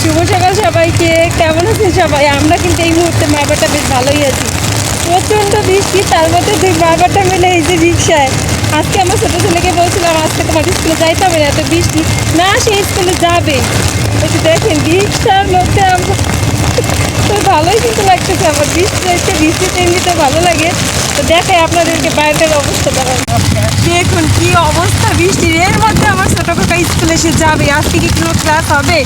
শুভ সকাল সবাইকে। কেমন আছেন সবাই? আমরা কিন্তু এই মুহূর্তে মারবাটা বেশ ভালোই আছি। প্রচণ্ড বৃষ্টি, তার মধ্যে দুই মারবাটা মিলে এই যে রিক্সায়। আজকে আমার ছোটো ছেলেকে বলছিলাম আজকে তোমার স্কুলে যাইতে হবে না, এত বৃষ্টি। না, সে স্কুলে যাবে। একটু দেখেন রিক্সার মধ্যে আমরা তো ভালোই কিন্তু লাগতেছে আমার। বৃষ্টি হচ্ছে, বৃষ্টিতে এমনিতে ভালো লাগে। তো দেখাই আপনাদেরকে বাইরের অবস্থা দাঁড়ান। দেখুন কি অবস্থা বৃষ্টির, এর মধ্যে আমার ছোটো কাকা স্কুলে সে যাবে। আজ থেকে কোনো ক্লাস হবে?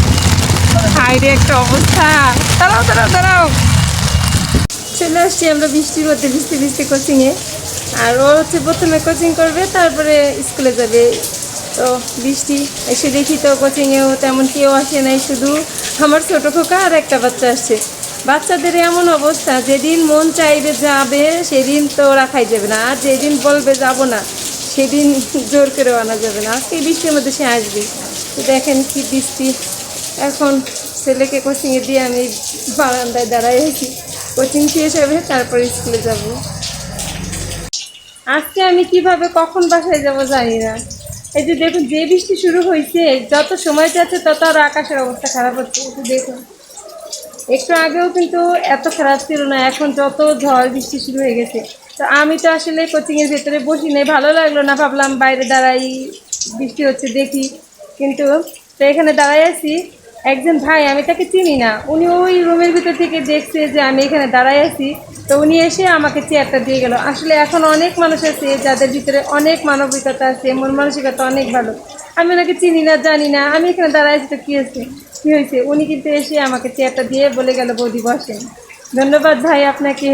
হাইরে একটা অবস্থা। দাঁড়াও দাঁড়াও দাঁড়াও, চলে আসছি আমরা বৃষ্টির মধ্যে ভিজতে ভিজতে কোচিংয়ে। আর ও হচ্ছে প্রথমে কোচিং করবে, তারপরে স্কুলে যাবে। তো বৃষ্টি এসে দেখি তো কোচিংয়েও তেমন কেউ আসে নাই, শুধু আমার ছোটো খোকা আর একটা বাচ্চা আসছে। বাচ্চাদের এমন অবস্থা, যেদিন মন চাইবে যাবে সেদিন তো রাখাই যাবে না, আর যেদিন বলবে যাব না সেদিন জোর করেও আনা যাবে না। আজকে বৃষ্টির মধ্যে সে আসবে। তো দেখেন কি বৃষ্টি। এখন ছেলেকে কোচিংয়ে দিয়ে আমি বারান্দায় দাঁড়াই আছি। কোচিং শেষ হবে, তারপরে স্কুলে যাব। আজকে আমি কিভাবে কখন বাসায় যাব জানি না। এই যে দেখুন, যে বৃষ্টি শুরু হয়েছে, যত সময় যাচ্ছে তত আর আকাশের অবস্থা খারাপ হচ্ছে। একটু দেখুন, একটু আগেও কিন্তু এত খারাপ ছিল না, এখন যত ঝড় বৃষ্টি শুরু হয়ে গেছে। তো আমি তো আসলে কোচিংয়ের ভেতরে বসি নেই, ভালো লাগলো না, ভাবলাম বাইরে দাঁড়াই, বৃষ্টি হচ্ছে দেখি। কিন্তু তো এখানে দাঁড়াই আছি, একজন ভাই, আমি তাকে চিনি না, উনি ওই রুমের ভিতর থেকে দেখছে যে আমি এখানে দাঁড়াই আছি। তো উনি এসে আমাকে চেয়ারটা দিয়ে গেল। আসলে এখন অনেক মানুষ আছে যাদের ভিতরে অনেক মানবিকতা আছে, মন মানসিকতা অনেক ভালো। আমি ওনাকে চিনি না, জানি না, আমি এখানে দাঁড়াই আছি, তো কী হয়েছে কী হয়েছে। উনি কিন্তু এসে আমাকে চেয়ারটা দিয়ে বলে গেল, বৌদি বসেন। ধন্যবাদ ভাই আপনাকে।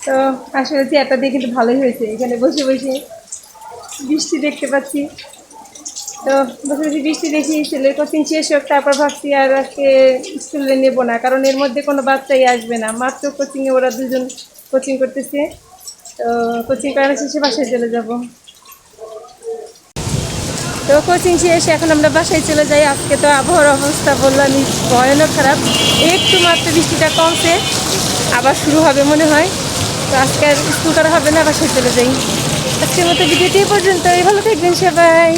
তো আসলে চেয়ারটা দিয়ে কিন্তু ভালোই হয়েছে, এখানে বসে বসে বৃষ্টি দেখতে পাচ্ছি। তো বসে বসে বৃষ্টি দেখি, ছেলের কোচিং শেষ হোক, তারপর ভাবছি আর আজকে স্কুলে নেবো না, কারণ এর মধ্যে কোনো বাচ্চাই আসবে না। মাত্র কোচিংয়ে ওরা দুজন কোচিং করতেছে। তো কোচিং করার শেষে বাসায় চলে যাব। তো কোচিং শেষ, এখন আমরা বাসায় চলে যাই। আজকে তো আবহাওয়ার অবস্থা বললামই, ভয়ানক খারাপ। একটু মাত্র বৃষ্টিটা কমছে, আবার শুরু হবে মনে হয়। তো আজকে আর স্কুল করা হবে না, বাসায় চলে যাই। আজকের মতো ভিডিওটি পর্যন্তই। ভালো থাকবেন সবাই।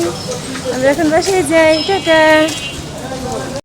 আমরা এখন বাসায় যাই, টাটা।